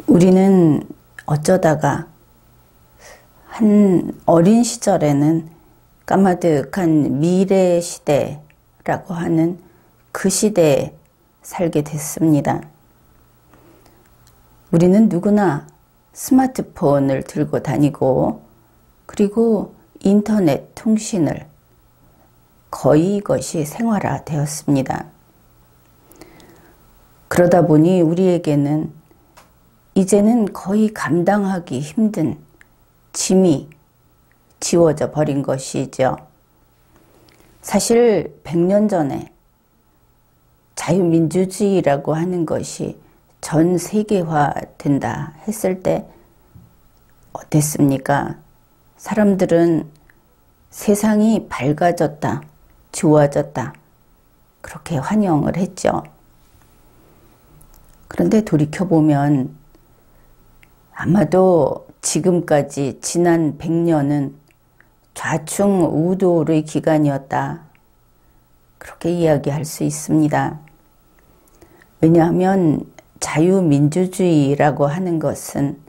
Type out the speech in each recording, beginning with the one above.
우리는 어쩌다가 한 어린 시절에는 까마득한 미래 시대라고 하는 그 시대에 살게 됐습니다. 우리는 누구나 스마트폰을 들고 다니고 그리고 인터넷 통신을 거의 이것이 생활화되었습니다. 그러다 보니 우리에게는 이제는 거의 감당하기 힘든 짐이 지워져 버린 것이죠. 사실 100년 전에 자유민주주의라고 하는 것이 전 세계화된다 했을 때 어땠습니까? 사람들은 세상이 밝아졌다, 좋아졌다 그렇게 환영을 했죠. 그런데 돌이켜보면 아마도 지금까지 지난 100년은 좌충우돌의 기간이었다. 그렇게 이야기할 수 있습니다. 왜냐하면 자유민주주의라고 하는 것은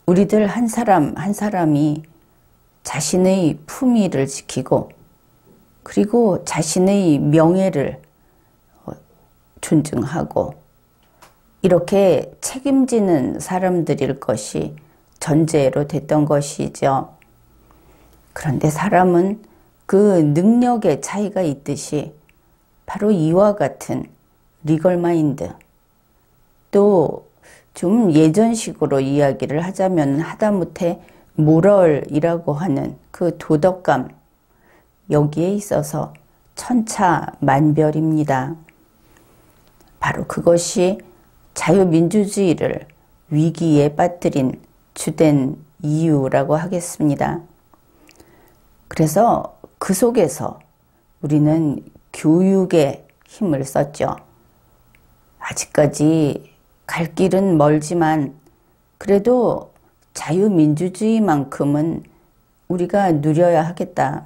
우리들 한 사람 한 사람이 자신의 품위를 지키고 그리고 자신의 명예를 존중하고 이렇게 책임지는 사람들일 것이 전제로 됐던 것이죠. 그런데 사람은 그 능력의 차이가 있듯이 바로 이와 같은 리걸 마인드, 또 좀 예전식으로 이야기를 하자면 하다못해 모럴이라고 하는 그 도덕감, 여기에 있어서 천차만별입니다. 바로 그것이 자유민주주의를 위기에 빠뜨린 주된 이유라고 하겠습니다. 그래서 그 속에서 우리는 교육에 힘을 썼죠. 아직까지 갈 길은 멀지만 그래도 자유민주주의만큼은 우리가 누려야 하겠다.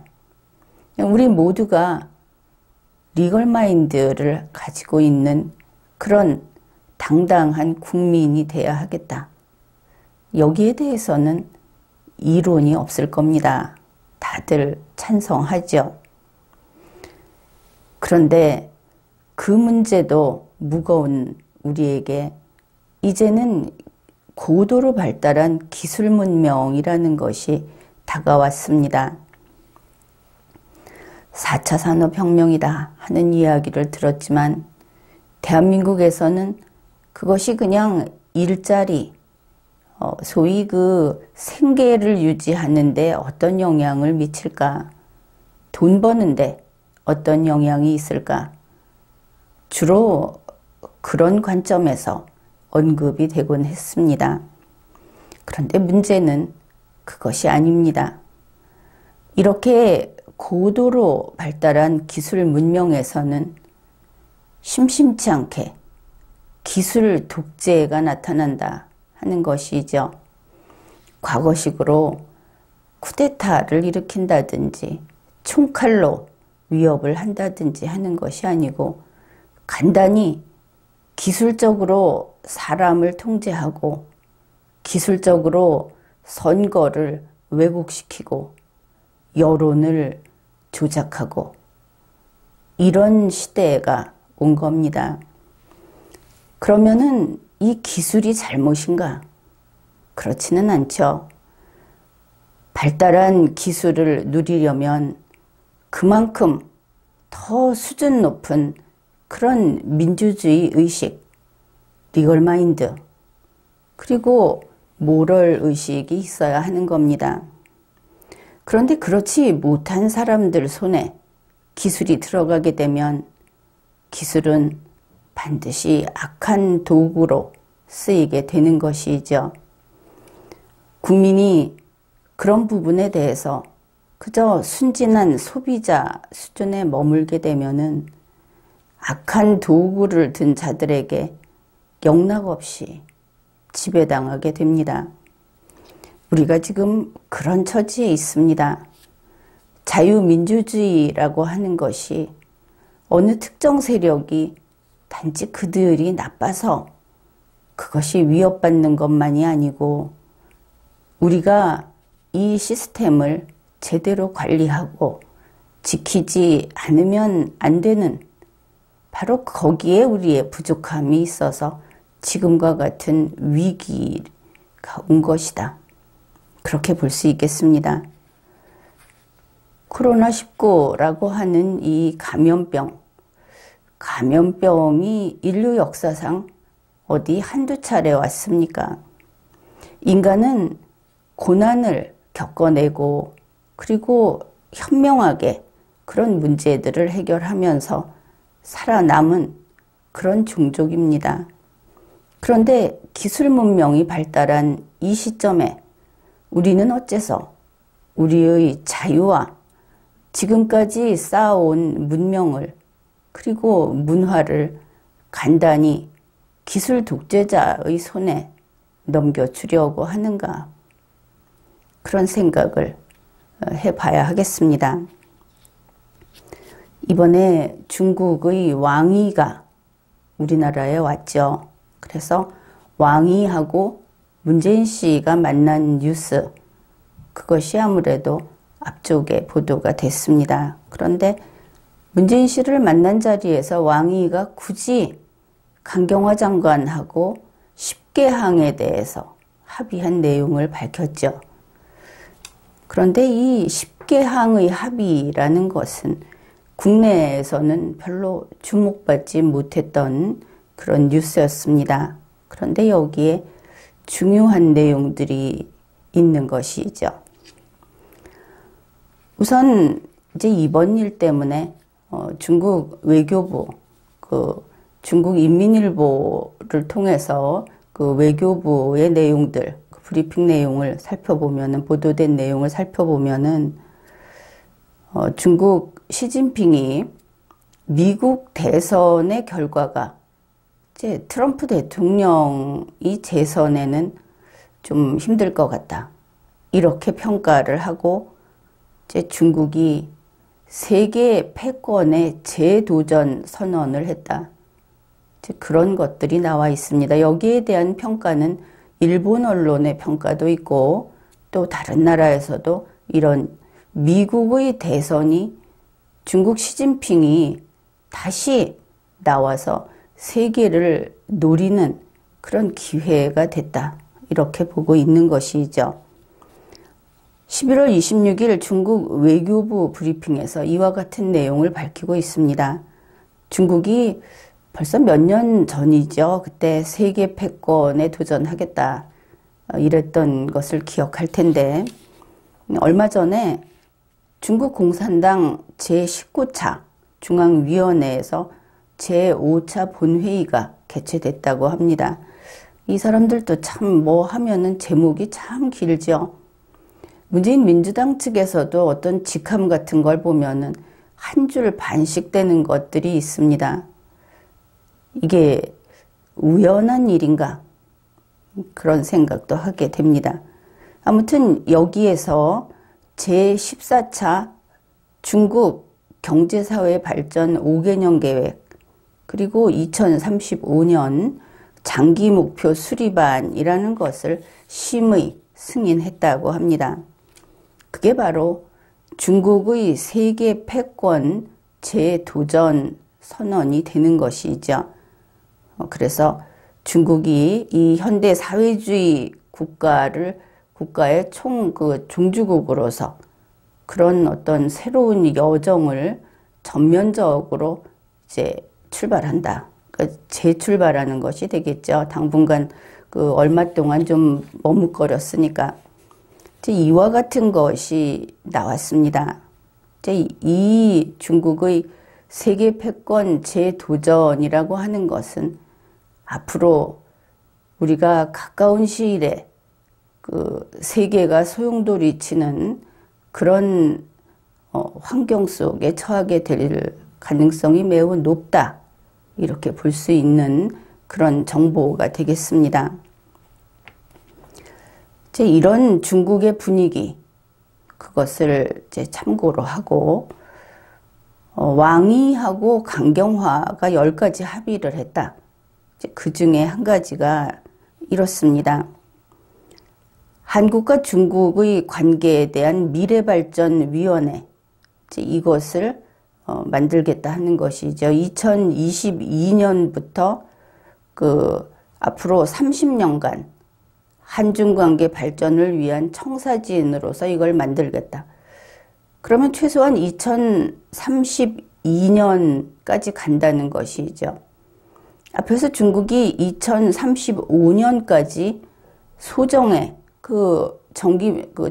우리 모두가 리걸 마인드를 가지고 있는 그런 당당한 국민이 돼야 하겠다. 여기에 대해서는 이론이 없을 겁니다. 다들 찬성하죠. 그런데 그 문제도 무거운 우리에게 이제는 고도로 발달한 기술 문명이라는 것이 다가왔습니다. 4차 산업혁명이다 하는 이야기를 들었지만 대한민국에서는 그것이 그냥 일자리, 소위 그 생계를 유지하는데 어떤 영향을 미칠까? 돈 버는데 어떤 영향이 있을까? 주로 그런 관점에서 언급이 되곤 했습니다. 그런데 문제는 그것이 아닙니다. 이렇게 고도로 발달한 기술 문명에서는 심심치 않게 기술 독재가 나타난다 하는 것이죠. 과거식으로 쿠데타를 일으킨다든지 총칼로 위협을 한다든지 하는 것이 아니고 간단히 기술적으로 사람을 통제하고 기술적으로 선거를 왜곡시키고 여론을 조작하고 이런 시대가 온 겁니다. 그러면은 이 기술이 잘못인가? 그렇지는 않죠. 발달한 기술을 누리려면 그만큼 더 수준 높은 그런 민주주의 의식, 리걸 마인드, 그리고 모럴 의식이 있어야 하는 겁니다. 그런데 그렇지 못한 사람들 손에 기술이 들어가게 되면 기술은 반드시 악한 도구로 쓰이게 되는 것이죠. 국민이 그런 부분에 대해서 그저 순진한 소비자 수준에 머물게 되면은 악한 도구를 든 자들에게 영락없이 지배당하게 됩니다. 우리가 지금 그런 처지에 있습니다. 자유민주주의라고 하는 것이 어느 특정 세력이 단지 그들이 나빠서 그것이 위협받는 것만이 아니고 우리가 이 시스템을 제대로 관리하고 지키지 않으면 안 되는 바로 거기에 우리의 부족함이 있어서 지금과 같은 위기가 온 것이다. 그렇게 볼 수 있겠습니다. 코로나19라고 하는 이 감염병이 인류 역사상 어디 한두 차례 왔습니까? 인간은 고난을 겪어내고 그리고 현명하게 그런 문제들을 해결하면서 살아남은 그런 종족입니다. 그런데 기술 문명이 발달한 이 시점에 우리는 어째서 우리의 자유와 지금까지 쌓아온 문명을 그리고 문화를 간단히 기술 독재자의 손에 넘겨주려고 하는가? 그런 생각을 해봐야 하겠습니다. 이번에 중국의 왕이가 우리나라에 왔죠. 그래서 왕이하고 문재인 씨가 만난 뉴스, 그것이 아무래도 앞쪽에 보도가 됐습니다. 그런데 문재인 씨를 만난 자리에서 왕이가 굳이 강경화 장관하고 10개항에 대해서 합의한 내용을 밝혔죠. 그런데 이 10개항의 합의라는 것은 국내에서는 별로 주목받지 못했던 그런 뉴스였습니다. 그런데 여기에 중요한 내용들이 있는 것이죠. 우선 이제 이번 일 때문에 중국 외교부, 중국 인민일보를 통해서 그 외교부의 내용들, 그 브리핑 내용을 살펴보면은, 보도된 내용을 살펴보면은, 중국 시진핑이 미국 대선의 결과가 이제 트럼프 대통령이 재선에는 좀 힘들 것 같다. 이렇게 평가를 하고, 이제 중국이 세계 패권의 재도전 선언을 했다. 이제 그런 것들이 나와 있습니다. 여기에 대한 평가는 일본 언론의 평가도 있고, 또 다른 나라에서도 이런 미국의 대선이 중국 시진핑이 다시 나와서 세계를 노리는 그런 기회가 됐다. 이렇게 보고 있는 것이죠. 11월 26일 중국 외교부 브리핑에서 이와 같은 내용을 밝히고 있습니다. 중국이 벌써 몇 년 전이죠. 그때 세계 패권에 도전하겠다. 이랬던 것을 기억할 텐데, 얼마 전에 중국 공산당 제19차 중앙위원회에서 제5차 본회의가 개최됐다고 합니다. 이 사람들도 참 뭐 하면은 제목이 참 길죠. 문재인 민주당 측에서도 어떤 직함 같은 걸 보면은 한 줄 반씩 되는 것들이 있습니다. 이게 우연한 일인가? 그런 생각도 하게 됩니다. 아무튼 여기에서 제14차 중국 경제사회 발전 5개년 계획, 그리고 2035년 장기 목표 수립안이라는 것을 심의 승인했다고 합니다. 그게 바로 중국의 세계 패권 재도전 선언이 되는 것이죠. 그래서 중국이 이 현대 사회주의 국가의 종주국으로서 그런 어떤 새로운 여정을 전면적으로 이제 출발한다. 그러니까 재출발하는 것이 되겠죠. 당분간 얼마 동안 좀 머뭇거렸으니까. 이제 이와 같은 것이 나왔습니다. 이제 이 중국의 세계 패권 재도전이라고 하는 것은 앞으로 우리가 가까운 시일에 세계가 소용돌이치는 그런 환경 속에 처하게 될 가능성이 매우 높다. 이렇게 볼 수 있는 그런 정보가 되겠습니다. 이제 이런 중국의 분위기, 그것을 이제 참고로 하고, 왕이하고 강경화가 10가지 합의를 했다. 그 중에 한 가지가 이렇습니다. 한국과 중국의 관계에 대한 미래발전위원회, 이것을 만들겠다 하는 것이죠. 2022년부터 앞으로 30년간 한중 관계 발전을 위한 청사진으로서 이걸 만들겠다. 그러면 최소한 2032년까지 간다는 것이죠. 앞에서 중국이 2035년까지 소정의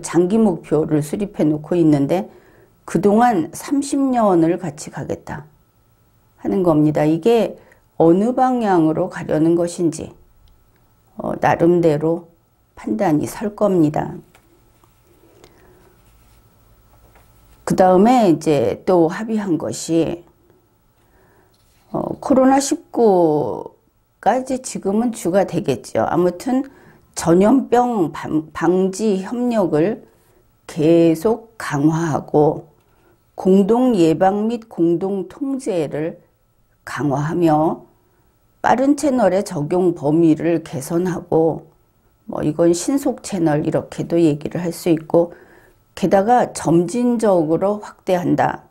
장기 목표를 수립해 놓고 있는데 그동안 30년을 같이 가겠다 하는 겁니다. 이게 어느 방향으로 가려는 것인지 나름대로 판단이 설 겁니다. 그 다음에 이제 또 합의한 것이 코로나19가 이제 지금은 주가 되겠죠. 아무튼 전염병 방지 협력을 계속 강화하고 공동 예방 및 공동 통제를 강화하며 빠른 채널의 적용 범위를 개선하고 이건 신속 채널 이렇게도 얘기를 할 수 있고 게다가 점진적으로 확대한다.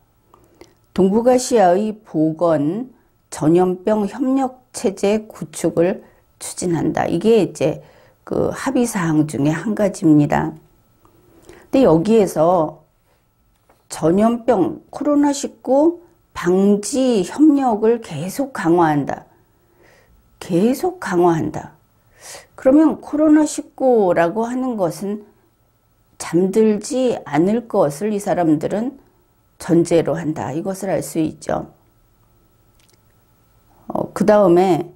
동북아시아의 보건 전염병 협력 체제 구축을 추진한다. 이게 이제 합의 사항 중에 한 가지입니다. 근데 여기에서 전염병 코로나19 방지 협력을 계속 강화한다. 계속 강화한다. 그러면 코로나19라고 하는 것은 잠들지 않을 것을 이 사람들은 전제로 한다. 이것을 알 수 있죠. 그 다음에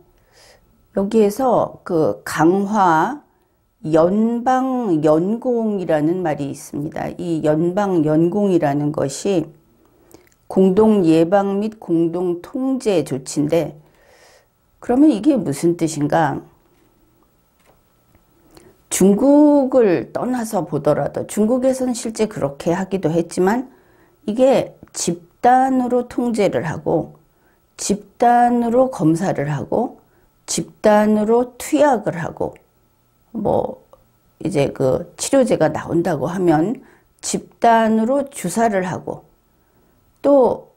여기에서 강화 연방연공이라는 말이 있습니다. 이 연방연공이라는 것이 공동 예방 및 공동 통제 조치인데 그러면 이게 무슨 뜻인가? 중국을 떠나서 보더라도 중국에서는 실제 그렇게 하기도 했지만 이게 집단으로 통제를 하고 집단으로 검사를 하고 집단으로 투약을 하고 이제 치료제가 나온다고 하면 집단으로 주사를 하고 또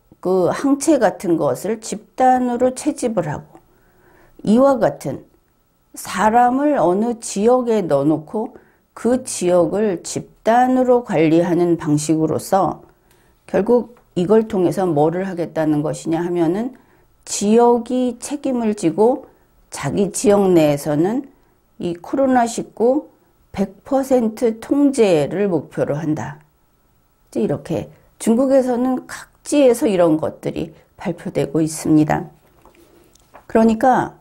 항체 같은 것을 집단으로 채집을 하고 이와 같은 사람을 어느 지역에 넣어놓고 그 지역을 집단으로 관리하는 방식으로서 결국 이걸 통해서 뭐를 하겠다는 것이냐 하면은 지역이 책임을 지고 자기 지역 내에서는 이 코로나19 100% 통제를 목표로 한다. 이렇게 중국에서는 각지에서 이런 것들이 발표되고 있습니다. 그러니까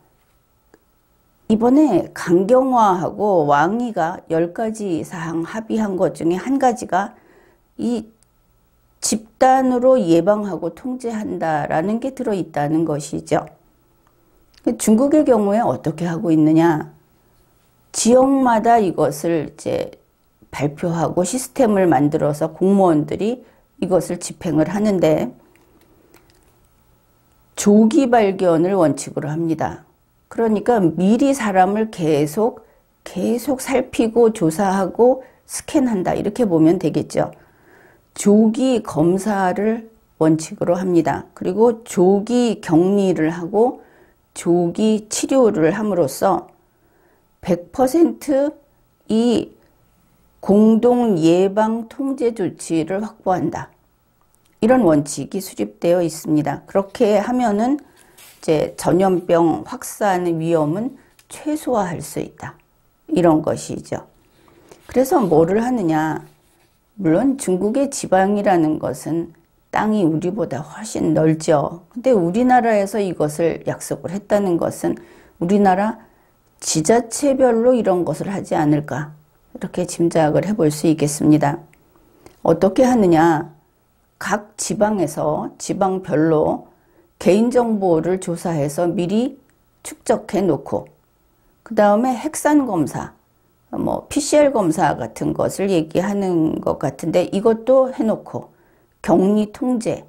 이번에 강경화하고 왕이가 10가지 사항 합의한 것 중에 한 가지가 이 집단으로 예방하고 통제한다라는 게 들어있다는 것이죠. 중국의 경우에 어떻게 하고 있느냐? 지역마다 이것을 이제 발표하고 시스템을 만들어서 공무원들이 이것을 집행을 하는데 조기 발견을 원칙으로 합니다. 그러니까 미리 사람을 계속 살피고 조사하고 스캔한다. 이렇게 보면 되겠죠. 조기 검사를 원칙으로 합니다. 그리고 조기 격리를 하고 조기 치료를 함으로써 100% 이 공동 예방 통제 조치를 확보한다. 이런 원칙이 수립되어 있습니다. 그렇게 하면은 이제 전염병 확산 위험은 최소화할 수 있다. 이런 것이죠. 그래서 뭐를 하느냐? 물론 중국의 지방이라는 것은 땅이 우리보다 훨씬 넓죠. 근데 우리나라에서 이것을 약속을 했다는 것은 우리나라 지자체별로 이런 것을 하지 않을까? 이렇게 짐작을 해볼 수 있겠습니다. 어떻게 하느냐? 각 지방에서 지방별로 개인정보를 조사해서 미리 축적해 놓고 그 다음에 핵산 검사, PCR 검사 같은 것을 얘기하는 것 같은데 이것도 해놓고 격리 통제,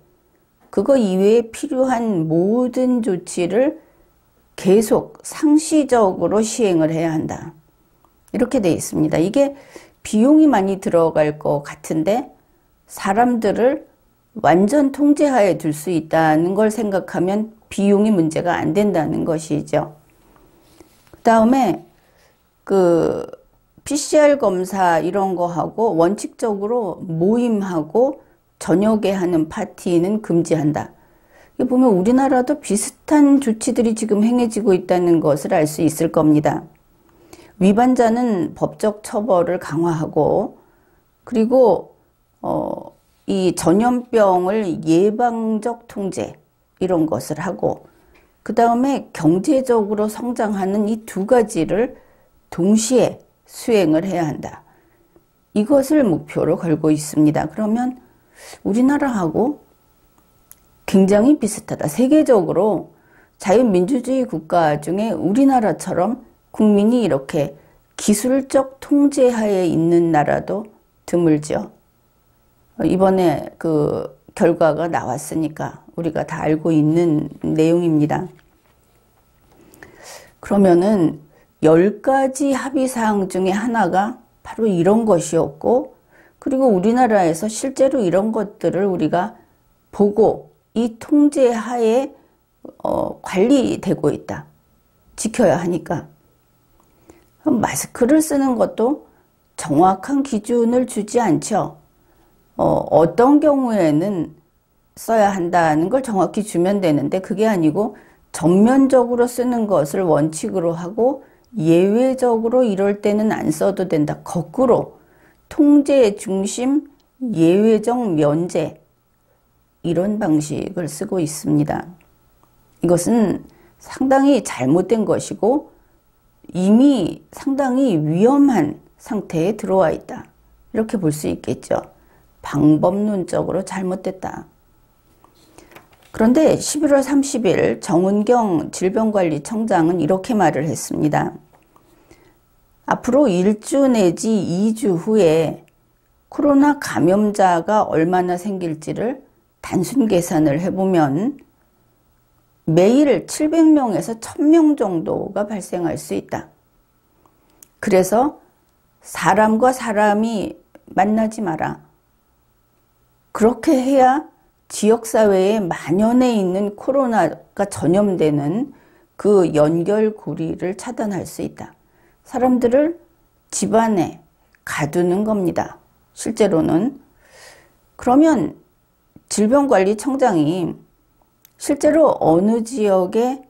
그거 이외에 필요한 모든 조치를 계속 상시적으로 시행을 해야 한다. 이렇게 돼 있습니다. 이게 비용이 많이 들어갈 것 같은데 사람들을 완전 통제하에 둘 수 있다는 걸 생각하면 비용이 문제가 안 된다는 것이죠. 그 다음에 PCR 검사 이런 거 하고 원칙적으로 모임하고 저녁에 하는 파티는 금지한다. 이거 보면 우리나라도 비슷한 조치들이 지금 행해지고 있다는 것을 알 수 있을 겁니다. 위반자는 법적 처벌을 강화하고, 그리고 이 전염병을 예방적 통제 이런 것을 하고, 그 다음에 경제적으로 성장하는 이 두 가지를 동시에 수행을 해야 한다. 이것을 목표로 걸고 있습니다. 그러면 우리나라하고 굉장히 비슷하다. 세계적으로 자유민주주의 국가 중에 우리나라처럼 국민이 이렇게 기술적 통제하에 있는 나라도 드물죠. 이번에 그 결과가 나왔으니까 우리가 다 알고 있는 내용입니다. 그러면은 10가지 합의사항 중에 하나가 바로 이런 것이었고, 그리고 우리나라에서 실제로 이런 것들을 우리가 보고 이 통제하에 관리되고 있다. 지켜야 하니까. 마스크를 쓰는 것도 정확한 기준을 주지 않죠. 어떤 경우에는 써야 한다는 걸 정확히 주면 되는데 그게 아니고 전면적으로 쓰는 것을 원칙으로 하고 예외적으로 이럴 때는 안 써도 된다. 거꾸로 통제 중심 예외적 면제 이런 방식을 쓰고 있습니다. 이것은 상당히 잘못된 것이고 이미 상당히 위험한 상태에 들어와 있다. 이렇게 볼 수 있겠죠. 방법론적으로 잘못됐다. 그런데 11월 30일 정은경 질병관리청장은 이렇게 말을 했습니다. 앞으로 1주 내지 2주 후에 코로나 감염자가 얼마나 생길지를 단순 계산을 해보면 매일 700명에서 1000명 정도가 발생할 수 있다. 그래서 사람과 사람이 만나지 마라. 그렇게 해야 지역사회에 만연해 있는 코로나가 전염되는 그 연결고리를 차단할 수 있다. 사람들을 집안에 가두는 겁니다. 실제로는. 그러면 질병관리청장이 실제로 어느 지역에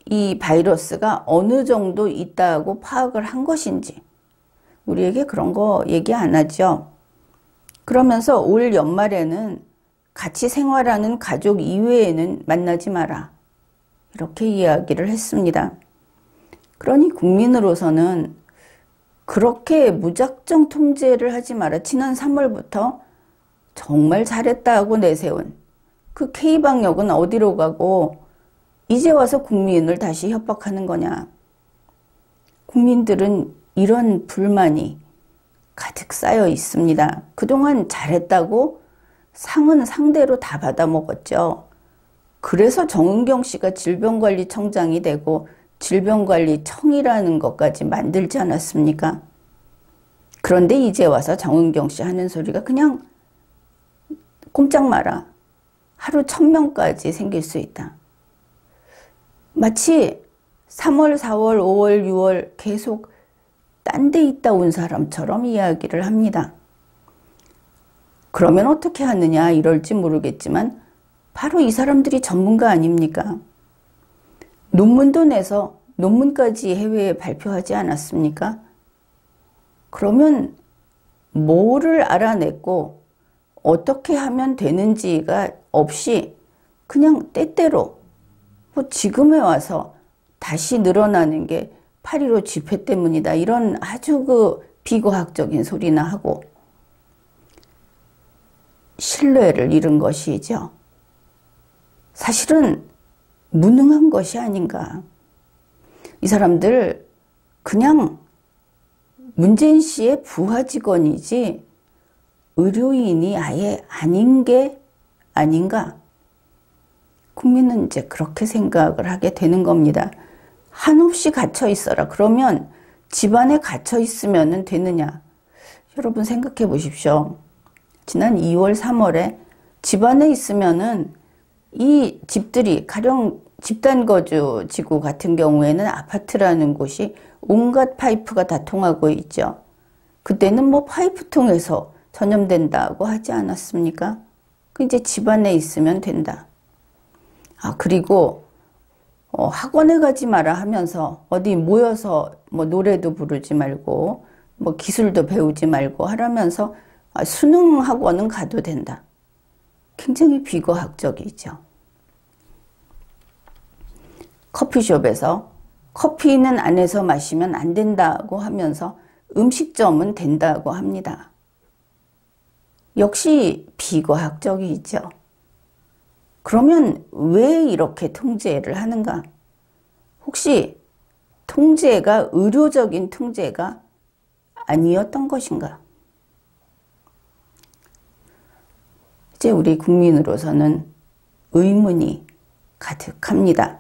이 바이러스가 어느 정도 있다고 파악을 한 것인지 우리에게 그런 거 얘기 안 하죠. 그러면서 올 연말에는 같이 생활하는 가족 이외에는 만나지 마라. 이렇게 이야기를 했습니다. 그러니 국민으로서는 그렇게 무작정 통제를 하지 마라. 지난 3월부터 정말 잘했다고 내세운 그 K방역은 어디로 가고 이제 와서 국민을 다시 협박하는 거냐. 국민들은 이런 불만이 가득 쌓여 있습니다. 그동안 잘했다고 상은 상대로 다 받아먹었죠. 그래서 정은경 씨가 질병관리청장이 되고 질병관리청이라는 것까지 만들지 않았습니까? 그런데 이제 와서 정은경 씨 하는 소리가 그냥 꼼짝 마라. 하루 1000명까지 생길 수 있다. 마치 3월, 4월, 5월, 6월 계속 딴 데 있다 온 사람처럼 이야기를 합니다. 그러면 어떻게 하느냐 이럴지 모르겠지만 바로 이 사람들이 전문가 아닙니까? 논문도 내서 논문까지 해외에 발표하지 않았습니까? 그러면 뭐를 알아냈고 어떻게 하면 되는지가 없이 그냥 때때로 지금에 와서 다시 늘어나는 게 8.15 집회 때문이다. 이런 아주 비과학적인 소리나 하고 신뢰를 잃은 것이죠. 사실은 무능한 것이 아닌가. 이 사람들 그냥 문재인 씨의 부하 직원이지 의료인이 아예 아닌 게 아닌가. 국민은 이제 그렇게 생각을 하게 되는 겁니다. 한없이 갇혀 있어라. 그러면 집안에 갇혀 있으면 되느냐? 여러분 생각해 보십시오. 지난 2월, 3월에 집안에 있으면은 이 집들이 가령 집단거주 지구 같은 경우에는 아파트라는 곳이 온갖 파이프가 다 통하고 있죠. 그때는 뭐 파이프 통해서 전염된다고 하지 않았습니까? 이제 집안에 있으면 된다. 그리고 학원에 가지 마라 하면서 어디 모여서 뭐 노래도 부르지 말고 뭐 기술도 배우지 말고 하라면서 수능 학원은 가도 된다. 굉장히 비과학적이죠. 커피숍에서 커피는 안에서 마시면 안 된다고 하면서 음식점은 된다고 합니다. 역시 비과학적이죠. 그러면 왜 이렇게 통제를 하는가? 혹시 통제가 의료적인 통제가 아니었던 것인가? 이제 우리 국민으로서는 의문이 가득합니다.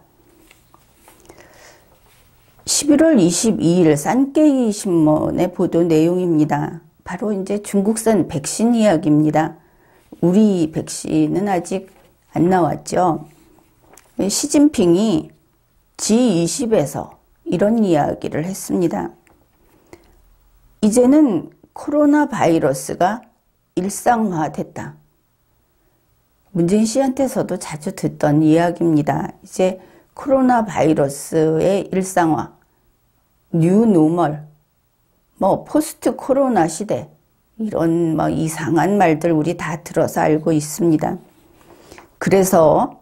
11월 22일 산케이 신문의 보도 내용입니다. 바로 이제 중국산 백신 이야기입니다. 우리 백신은 아직 안 나왔죠. 시진핑이 G20에서 이런 이야기를 했습니다. 이제는 코로나 바이러스가 일상화됐다. 문재인 씨한테서도 자주 듣던 이야기입니다. 이제 코로나 바이러스의 일상화, 뉴노멀, 뭐 포스트 코로나 시대, 이런 뭐 이상한 말들 우리 다 들어서 알고 있습니다. 그래서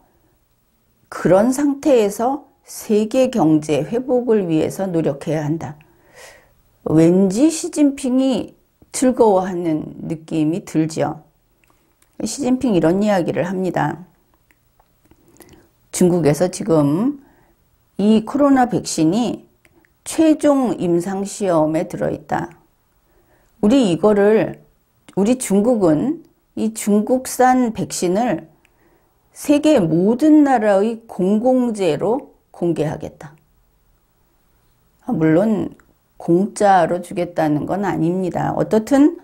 그런 상태에서 세계 경제 회복을 위해서 노력해야 한다. 왠지 시진핑이 즐거워하는 느낌이 들죠. 시진핑 이런 이야기를 합니다. 중국에서 지금 이 코로나 백신이 최종 임상시험에 들어있다. 우리 중국은 이 중국산 백신을 세계 모든 나라의 공공재로 공개하겠다. 물론 공짜로 주겠다는 건 아닙니다. 어떻든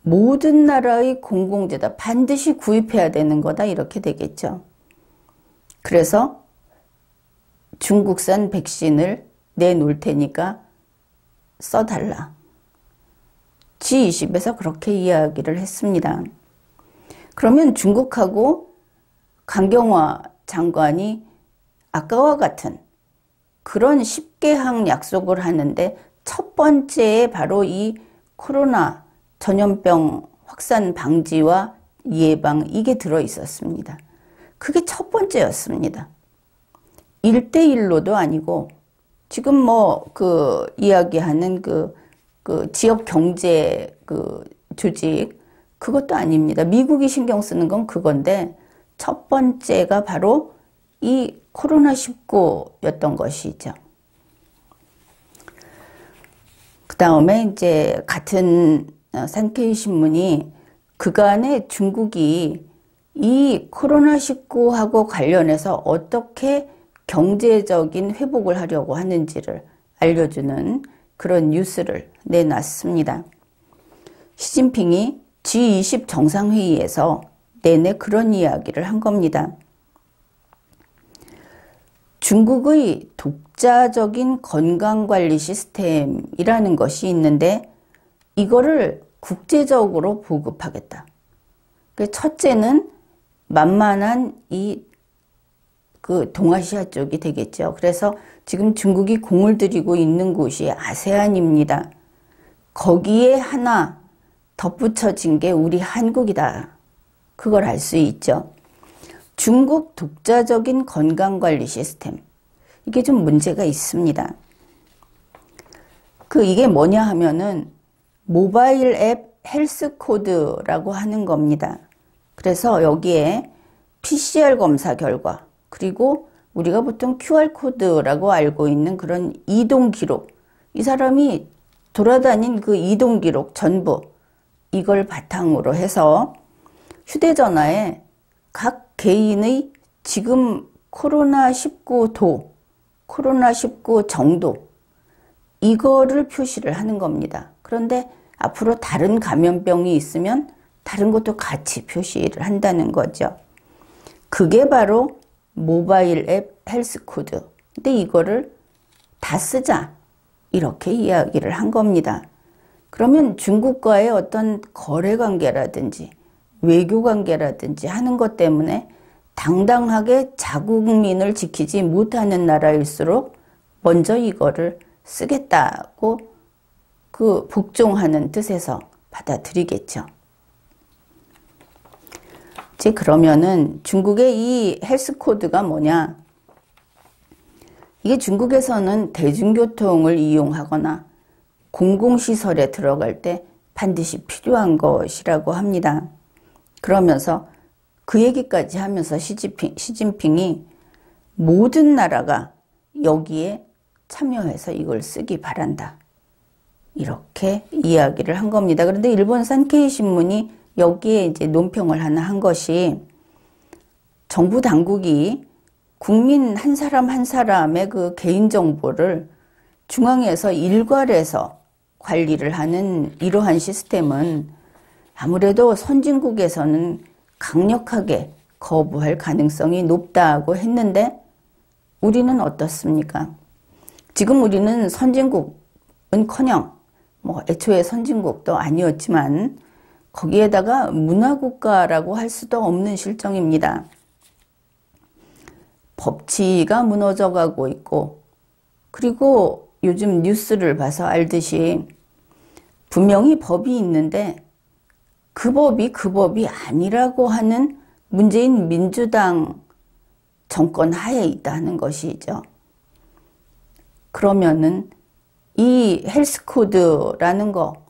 모든 나라의 공공재다. 반드시 구입해야 되는 거다. 이렇게 되겠죠. 그래서 중국산 백신을 내놓을 테니까 써달라. G20에서 그렇게 이야기를 했습니다. 그러면 중국하고 강경화 장관이 아까와 같은 그런 10개항 약속을 하는데 첫 번째에 바로 이 코로나 전염병 확산 방지와 예방 이게 들어 있었습니다. 그게 첫 번째였습니다. 1대1로도 아니고 지금 뭐 이야기하는 지역 경제 조직 그것도 아닙니다. 미국이 신경 쓰는 건 그건데 첫 번째가 바로 이 코로나19였던 것이죠. 그 다음에 이제 같은 산케이 신문이 그간에 중국이 이 코로나19하고 관련해서 어떻게 경제적인 회복을 하려고 하는지를 알려주는 그런 뉴스를 내놨습니다. 시진핑이 G20 정상회의에서 내내 그런 이야기를 한 겁니다. 중국의 독자적인 건강관리 시스템이라는 것이 있는데 이거를 국제적으로 보급하겠다. 첫째는 만만한 동아시아 쪽이 되겠죠. 그래서 지금 중국이 공을 들이고 있는 곳이 아세안입니다. 거기에 하나 덧붙여진 게 우리 한국이다. 그걸 알 수 있죠. 중국 독자적인 건강관리 시스템. 이게 좀 문제가 있습니다. 이게 뭐냐 하면은 모바일 앱 헬스 코드라고 하는 겁니다. 그래서 여기에 PCR 검사 결과, 그리고 우리가 보통 QR코드라고 알고 있는 그런 이동 기록, 이 사람이 돌아다닌 그 이동 기록 전부 이걸 바탕으로 해서 휴대전화에 각 개인의 지금 코로나19 정도 이거를 표시를 하는 겁니다. 그런데 앞으로 다른 감염병이 있으면 다른 것도 같이 표시를 한다는 거죠. 그게 바로 모바일 앱 헬스코드. 근데 이거를 다 쓰자. 이렇게 이야기를 한 겁니다. 그러면 중국과의 어떤 거래 관계라든지 외교 관계라든지 하는 것 때문에 당당하게 자국민을 지키지 못하는 나라일수록 먼저 이거를 쓰겠다고 그 복종하는 뜻에서 받아들이겠죠. 이제 그러면은 중국의 이 헬스코드가 뭐냐? 이게 중국에서는 대중교통을 이용하거나 공공시설에 들어갈 때 반드시 필요한 것이라고 합니다. 그러면서 그 얘기까지 하면서 시진핑이 모든 나라가 여기에 참여해서 이걸 쓰기 바란다. 이렇게 이야기를 한 겁니다. 그런데 일본 산케이 신문이 여기에 이제 논평을 하나 한 것이 정부 당국이 국민 한 사람 한 사람의 그 개인정보를 중앙에서 일괄해서 관리를 하는 이러한 시스템은 아무래도 선진국에서는 강력하게 거부할 가능성이 높다고 했는데 우리는 어떻습니까? 지금 우리는 선진국은커녕 뭐 애초에 선진국도 아니었지만 거기에다가 문화국가라고 할 수도 없는 실정입니다. 법치가 무너져 가고 있고 그리고 요즘 뉴스를 봐서 알듯이 분명히 법이 있는데 그 법이 아니라고 하는 문재인 민주당 정권 하에 있다는 것이죠. 그러면은 이 헬스코드라는 거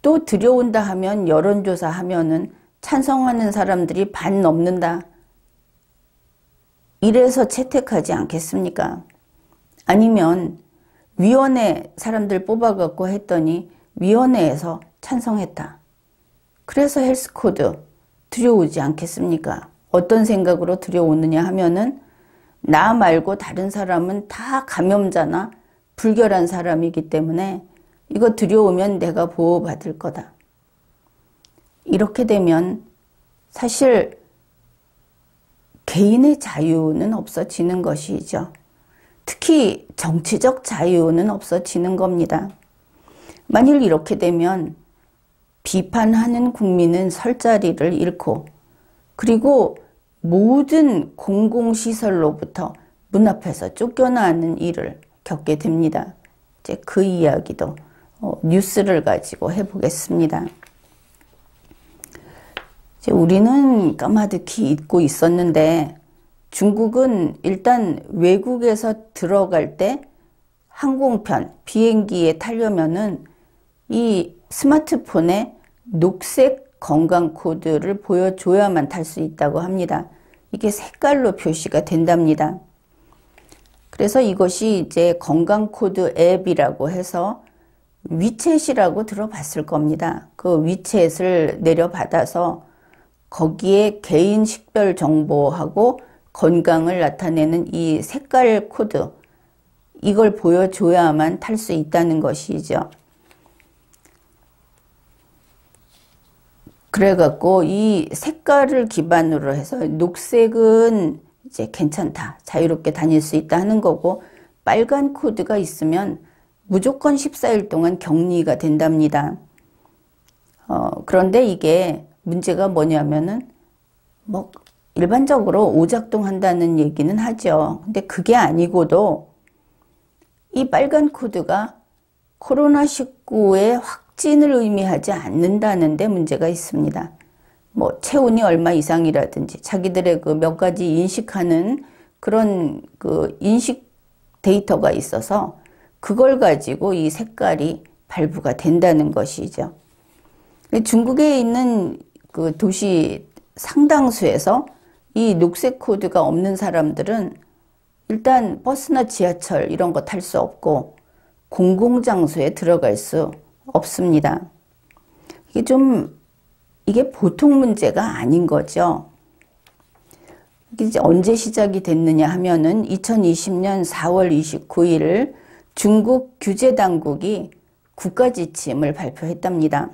또 들여온다 하면 여론조사 하면은 찬성하는 사람들이 반 넘는다. 이래서 채택하지 않겠습니까? 아니면 위원회 사람들 뽑아갖고 했더니 위원회에서 찬성했다. 그래서 헬스코드 들여오지 않겠습니까? 어떤 생각으로 들여오느냐 하면은 나 말고 다른 사람은 다 감염자나 불결한 사람이기 때문에 이거 들여오면 내가 보호받을 거다. 이렇게 되면 사실 개인의 자유는 없어지는 것이죠. 특히 정치적 자유는 없어지는 겁니다. 만일 이렇게 되면 비판하는 국민은 설 자리를 잃고 그리고 모든 공공시설로부터 문 앞에서 쫓겨나는 일을 겪게 됩니다. 이제 그 이야기도 뉴스를 가지고 해보겠습니다. 이제 우리는 까마득히 잊고 있었는데 중국은 일단 외국에서 들어갈 때 항공편, 비행기에 타려면은 이 스마트폰에 녹색 건강 코드를 보여줘야만 탈 수 있다고 합니다. 이게 색깔로 표시가 된답니다. 그래서 이것이 이제 건강 코드 앱이라고 해서 위챗이라고 들어봤을 겁니다. 그 위챗을 내려받아서 거기에 개인 식별 정보하고 건강을 나타내는 이 색깔 코드, 이걸 보여줘야만 탈 수 있다는 것이죠. 그래갖고 이 색깔을 기반으로 해서 녹색은 이제 괜찮다, 자유롭게 다닐 수 있다 하는 거고, 빨간 코드가 있으면 무조건 14일 동안 격리가 된답니다. 그런데 이게 문제가 뭐냐면은 뭐 일반적으로 오작동한다는 얘기는 하죠. 근데 그게 아니고도 이 빨간 코드가 코로나19의 확진을 의미하지 않는다는 데 문제가 있습니다. 뭐 체온이 얼마 이상이라든지 자기들의 그 몇 가지 인식하는 그런 그 인식 데이터가 있어서 그걸 가지고 이 색깔이 발부가 된다는 것이죠. 중국에 있는 그 도시 상당수에서 이 녹색 코드가 없는 사람들은 일단 버스나 지하철 이런 거 탈 수 없고 공공장소에 들어갈 수 없습니다. 이게 보통 문제가 아닌 거죠. 이게 이제 언제 시작이 됐느냐 하면은 2020년 4월 29일 중국 규제당국이 국가지침을 발표했답니다.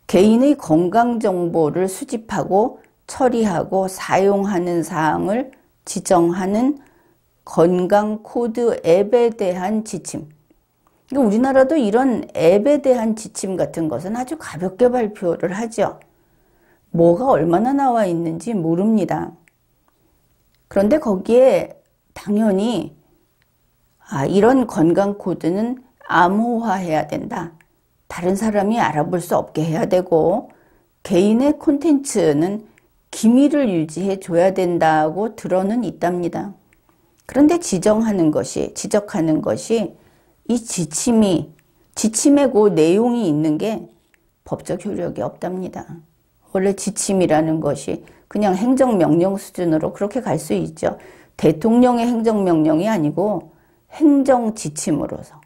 개인의 건강정보를 수집하고 처리하고 사용하는 사항을 지정하는 건강코드 앱에 대한 지침. 우리나라도 이런 앱에 대한 지침 같은 것은 아주 가볍게 발표를 하죠. 뭐가 얼마나 나와 있는지 모릅니다. 그런데 거기에 당연히 이런 건강코드는 암호화해야 된다. 다른 사람이 알아볼 수 없게 해야 되고 개인의 콘텐츠는 기밀을 유지해 줘야 된다고 들어는 있답니다. 그런데 지적하는 것이 이 지침에 그 내용이 있는 게 법적 효력이 없답니다. 원래 지침이라는 것이 그냥 행정명령 수준으로 그렇게 갈 수 있죠. 대통령의 행정명령이 아니고 행정지침으로서.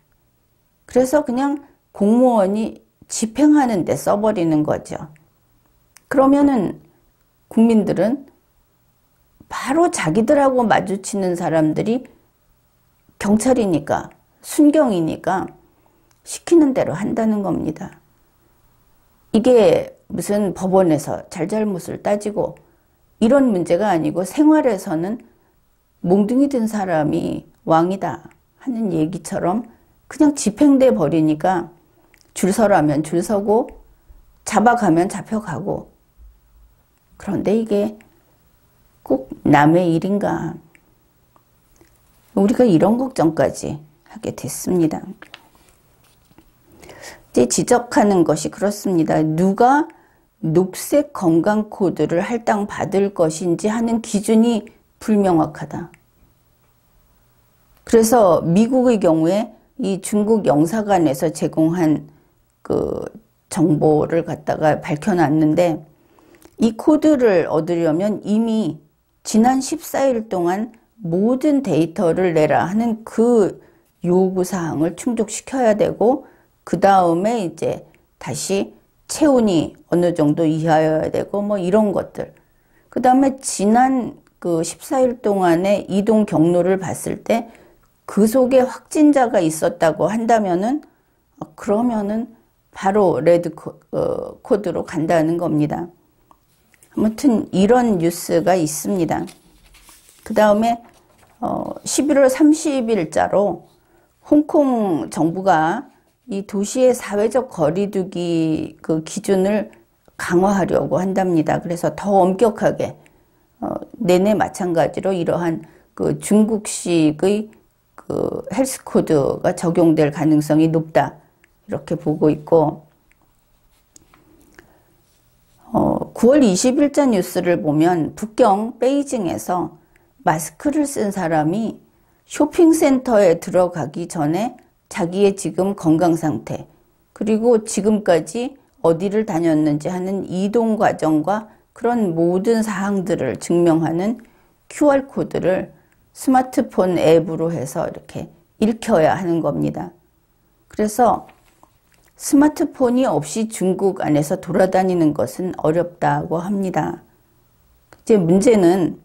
그래서 그냥 공무원이 집행하는 데 써버리는 거죠. 그러면은 국민들은 바로 자기들하고 마주치는 사람들이 경찰이니까, 순경이니까 시키는 대로 한다는 겁니다. 이게 무슨 법원에서 잘잘못을 따지고 이런 문제가 아니고 생활에서는 몽둥이 든 사람이 왕이다 하는 얘기처럼 그냥 집행돼 버리니까 줄 서라면 줄 서고 잡아가면 잡혀가고. 그런데 이게 꼭 남의 일인가? 우리가 이런 걱정까지 하게 됐습니다. 이제 지적하는 것이 그렇습니다. 누가 녹색 건강 코드를 할당받을 것인지 하는 기준이 불명확하다. 그래서 미국의 경우에 이 중국 영사관에서 제공한 그 정보를 갖다가 밝혀놨는데 이 코드를 얻으려면 이미 지난 14일 동안 모든 데이터를 내라 하는 그 요구사항을 충족시켜야 되고 그 다음에 이제 다시 체온이 어느 정도 이하여야 되고 뭐 이런 것들. 그 다음에 지난 그 14일 동안의 이동 경로를 봤을 때 그 속에 확진자가 있었다고 한다면은 그러면은 바로 레드 코드로 간다는 겁니다. 아무튼 이런 뉴스가 있습니다. 그 다음에 11월 30일자로 홍콩 정부가 이 도시의 사회적 거리두기 그 기준을 강화하려고 한답니다. 그래서 더 엄격하게 내내 마찬가지로 이러한 그 중국식의 그 헬스 코드가 적용될 가능성이 높다 이렇게 보고 있고 9월 20일자 뉴스를 보면 북경 베이징에서 마스크를 쓴 사람이 쇼핑센터에 들어가기 전에 자기의 지금 건강 상태 그리고 지금까지 어디를 다녔는지 하는 이동 과정과 그런 모든 사항들을 증명하는 QR코드를 스마트폰 앱으로 해서 이렇게 읽혀야 하는 겁니다. 그래서 스마트폰이 없이 중국 안에서 돌아다니는 것은 어렵다고 합니다. 이제 문제는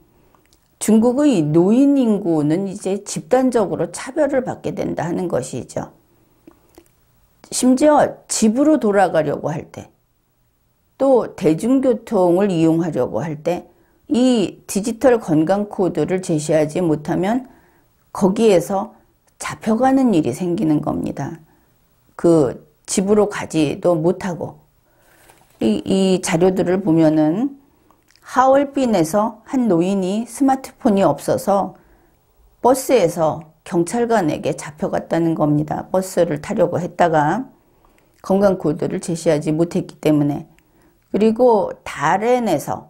중국의 노인 인구는 이제 집단적으로 차별을 받게 된다 하는 것이죠. 심지어 집으로 돌아가려고 할 때, 또 대중교통을 이용하려고 할 때 이 디지털 건강 코드를 제시하지 못하면 거기에서 잡혀가는 일이 생기는 겁니다. 그 집으로 가지도 못하고 이 자료들을 보면은 하얼빈에서 한 노인이 스마트폰이 없어서 버스에서 경찰관에게 잡혀갔다는 겁니다. 버스를 타려고 했다가 건강코드를 제시하지 못했기 때문에. 그리고 다롄에서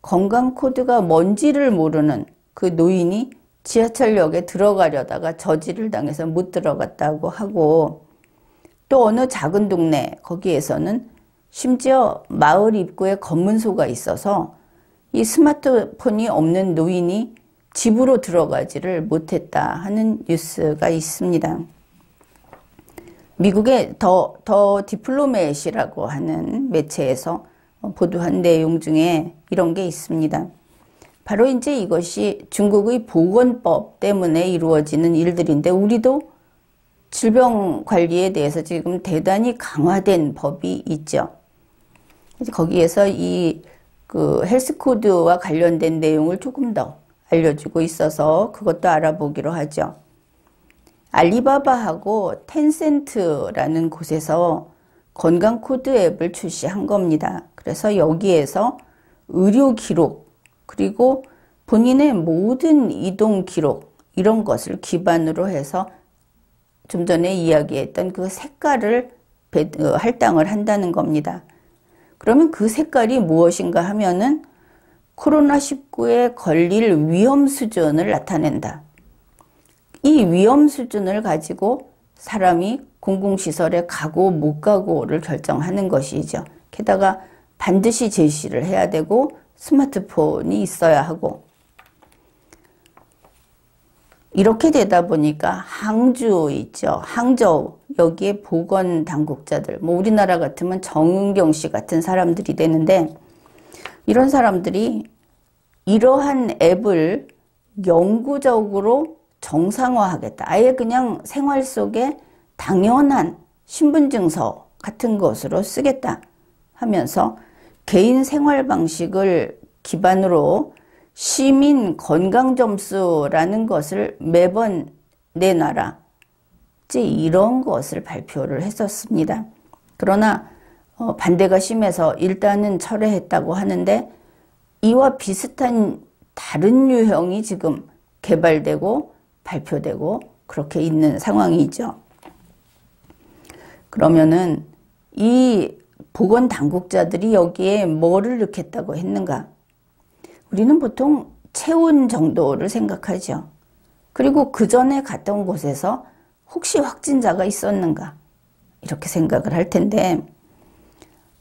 건강코드가 뭔지를 모르는 그 노인이 지하철역에 들어가려다가 저지를 당해서 못 들어갔다고 하고 또 어느 작은 동네 거기에서는 심지어 마을 입구에 검문소가 있어서 이 스마트폰이 없는 노인이 집으로 들어가지를 못했다 하는 뉴스가 있습니다. 미국의 더 디플로맷이라고 하는 매체에서 보도한 내용 중에 이런 게 있습니다. 바로 이제 이것이 중국의 보건법 때문에 이루어지는 일들인데 우리도 질병 관리에 대해서 지금 대단히 강화된 법이 있죠. 거기에서 이 헬스 코드와 관련된 내용을 조금 더 알려주고 있어서 그것도 알아보기로 하죠. 알리바바하고 텐센트라는 곳에서 건강 코드 앱을 출시한 겁니다. 그래서 여기에서 의료 기록, 그리고 본인의 모든 이동 기록, 이런 것을 기반으로 해서 좀 전에 이야기했던 그 색깔을 할당을 한다는 겁니다. 그러면 그 색깔이 무엇인가 하면은 코로나19에 걸릴 위험 수준을 나타낸다. 이 위험 수준을 가지고 사람이 공공시설에 가고 못 가고를 결정하는 것이죠. 게다가 반드시 제시를 해야 되고 스마트폰이 있어야 하고, 이렇게 되다 보니까 항주 있죠. 항저우, 여기에 보건당국자들, 우리나라 같으면 정은경 씨 같은 사람들이 되는데, 이런 사람들이 이러한 앱을 영구적으로 정상화하겠다. 아예 그냥 생활 속에 당연한 신분증서 같은 것으로 쓰겠다 하면서 개인 생활 방식을 기반으로 시민 건강점수라는 것을 매번 내놔라. 이런 것을 발표를 했었습니다. 그러나 반대가 심해서 일단은 철회했다고 하는데, 이와 비슷한 다른 유형이 지금 개발되고 발표되고 그렇게 있는 상황이죠. 그러면은 이 보건당국자들이 여기에 뭐를 넣겠다고 했는가? 우리는 보통 체온 정도를 생각하죠. 그리고 그 전에 갔던 곳에서 혹시 확진자가 있었는가? 이렇게 생각을 할 텐데,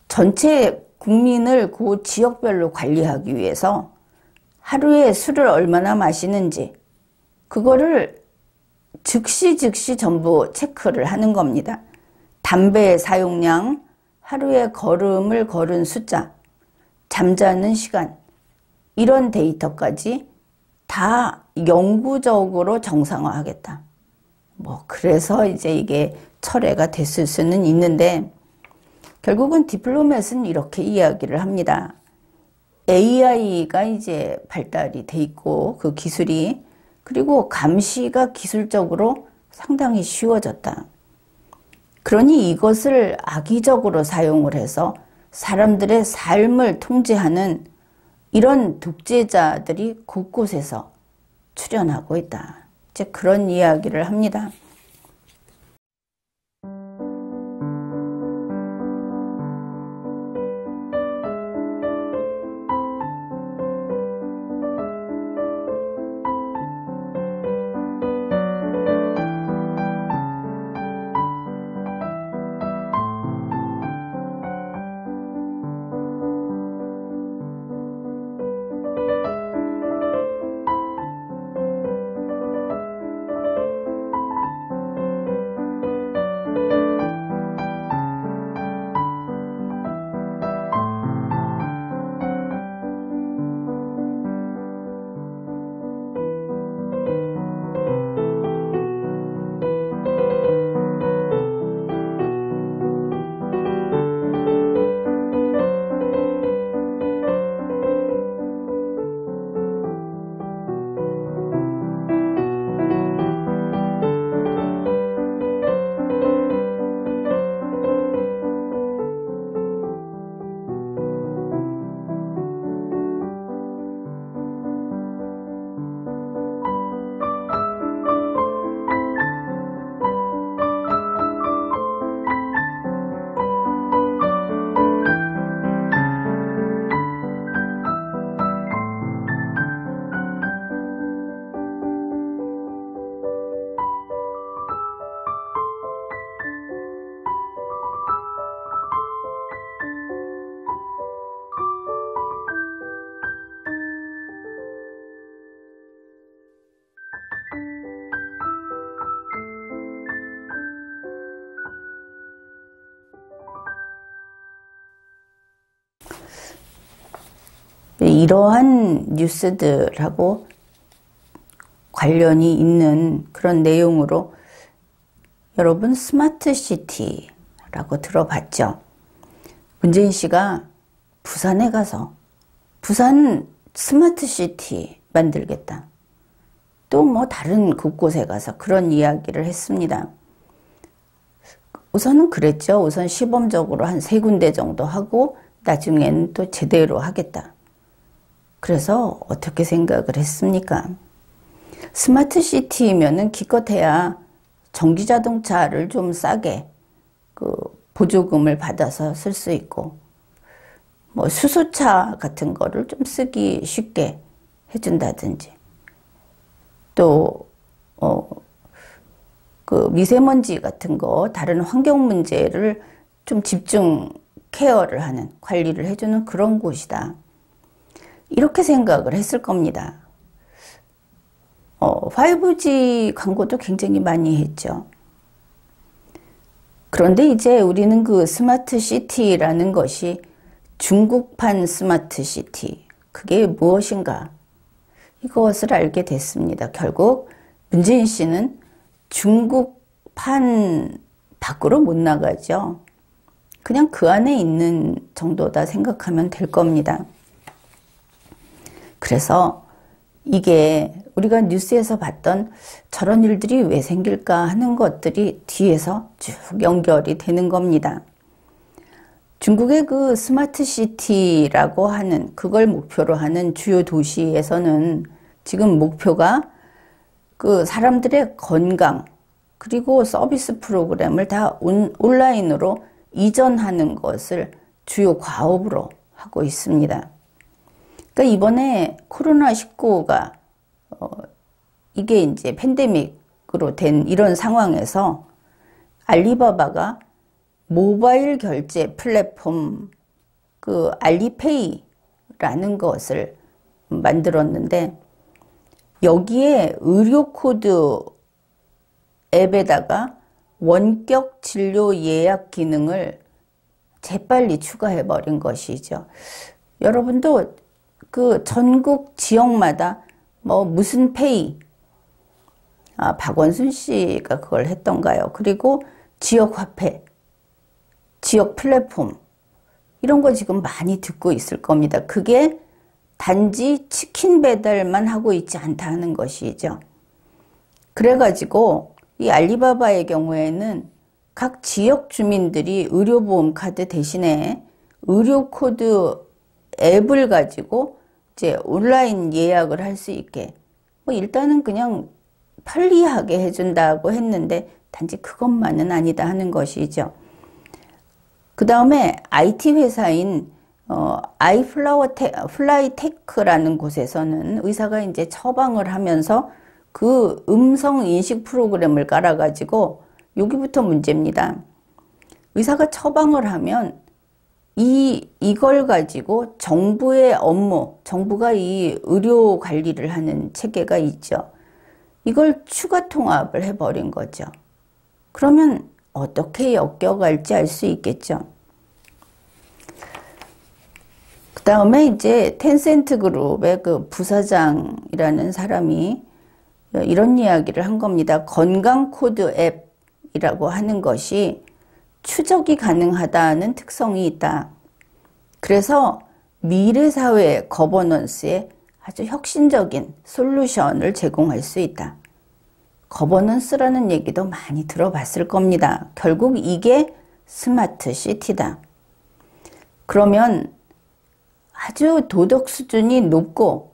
전체 국민을 그 지역별로 관리하기 위해서 하루에 술을 얼마나 마시는지 그거를 즉시 전부 체크를 하는 겁니다. 담배 사용량, 하루에 걸음을 걸은 숫자, 잠자는 시간, 이런 데이터까지 다 영구적으로 정상화하겠다. 그래서 이제 이게 철회가 됐을 수는 있는데, 결국은 디플로맷은 이렇게 이야기를 합니다. AI가 이제 발달이 돼 있고 그 기술이, 그리고 감시가 기술적으로 상당히 쉬워졌다. 그러니 이것을 악의적으로 사용을 해서 사람들의 삶을 통제하는 이런 독재자들이 곳곳에서 출현하고 있다. 이제 그런 이야기를 합니다. 이러한 뉴스들하고 관련이 있는 그런 내용으로 여러분 스마트시티라고 들어봤죠? 문재인 씨가 부산에 가서 부산 스마트시티 만들겠다. 또 뭐 다른 곳곳에 가서 그런 이야기를 했습니다. 우선은 그랬죠. 우선 시범적으로 한 3군데 정도 하고 나중에는 또 제대로 하겠다. 그래서 어떻게 생각을 했습니까? 스마트시티면은 기껏해야 전기자동차를 좀 싸게 보조금을 받아서 쓸 수 있고 뭐 수소차 같은 거를 좀 쓰기 쉽게 해준다든지 또 미세먼지 같은 거 다른 환경 문제를 좀 집중 케어를 하는 관리를 해주는 그런 곳이다. 이렇게 생각을 했을 겁니다. 5G 광고도 굉장히 많이 했죠. 그런데 이제 우리는 그 스마트시티라는 것이 중국판 스마트시티, 그게 무엇인가? 이것을 알게 됐습니다. 결국 문재인 씨는 중국판 밖으로 못 나가죠. 그냥 그 안에 있는 정도다 생각하면 될 겁니다. 그래서 이게 우리가 뉴스에서 봤던 저런 일들이 왜 생길까 하는 것들이 뒤에서 쭉 연결이 되는 겁니다. 중국의 그 스마트시티라고 하는 그걸 목표로 하는 주요 도시에서는 지금 목표가 그 사람들의 건강 그리고 서비스 프로그램을 다 온라인으로 이전하는 것을 주요 과업으로 하고 있습니다. 그러니까 이번에 코로나19가 이게 이제 팬데믹으로 된 이런 상황에서 알리바바가 모바일 결제 플랫폼 그 알리페이라는 것을 만들었는데 여기에 의료 코드 앱에다가 원격 진료 예약 기능을 재빨리 추가해 버린 것이죠. 여러분도 그 전국 지역마다 뭐 무슨 페이, 박원순 씨가 그걸 했던가요? 그리고 지역 화폐, 지역 플랫폼 이런 거 지금 많이 듣고 있을 겁니다. 그게 단지 치킨 배달만 하고 있지 않다는 것이죠. 그래가지고 이 알리바바의 경우에는 각 지역 주민들이 의료보험 카드 대신에 의료 코드 앱을 가지고 이제 온라인 예약을 할 수 있게 뭐 일단은 그냥 편리하게 해준다고 했는데 단지 그것만은 아니다 하는 것이죠. 그 다음에 IT 회사인 플라이테크라는 곳에서는 의사가 이제 처방을 하면서 그 음성 인식 프로그램을 깔아가지고 여기부터 문제입니다. 의사가 처방을 하면 이걸 가지고 정부의 업무, 정부가 이 의료 관리를 하는 체계가 있죠. 이걸 추가 통합을 해버린 거죠. 그러면 어떻게 엮여갈지 알 수 있겠죠. 그 다음에 이제 텐센트 그룹의 그 부사장이라는 사람이 이런 이야기를 한 겁니다. 건강 코드 앱이라고 하는 것이 추적이 가능하다는 특성이 있다. 그래서 미래사회 거버넌스에 아주 혁신적인 솔루션을 제공할 수 있다. 거버넌스라는 얘기도 많이 들어봤을 겁니다. 결국 이게 스마트 시티다. 그러면 아주 도덕 수준이 높고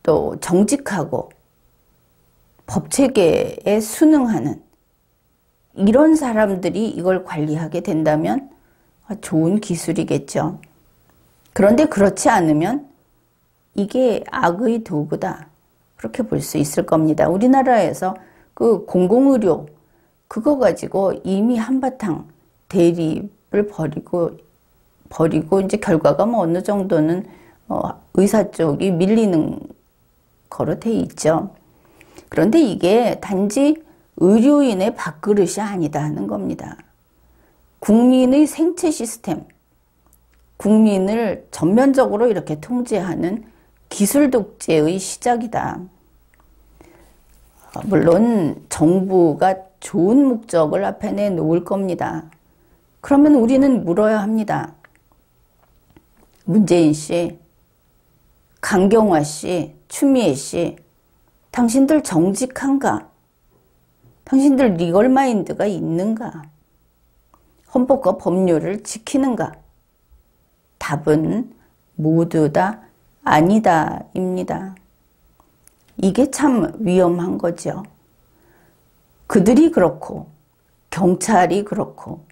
또 정직하고 법체계에 순응하는 이런 사람들이 이걸 관리하게 된다면 좋은 기술이겠죠. 그런데 그렇지 않으면 이게 악의 도구다. 그렇게 볼 수 있을 겁니다. 우리나라에서 그 공공의료 그거 가지고 이미 한바탕 대립을 벌이고 이제 결과가 뭐 어느 정도는 의사 쪽이 밀리는 거로 돼 있죠. 그런데 이게 단지 의료인의 밥그릇이 아니다 하는 겁니다. 국민의 생체 시스템, 국민을 전면적으로 이렇게 통제하는 기술 독재의 시작이다. 물론 정부가 좋은 목적을 앞에 내놓을 겁니다. 그러면 우리는 물어야 합니다. 문재인 씨, 강경화 씨, 추미애 씨, 당신들 정직한가? 당신들 리걸 마인드가 있는가? 헌법과 법률을 지키는가? 답은 모두 다 아니다입니다. 이게 참 위험한 거죠. 그들이 그렇고 경찰이 그렇고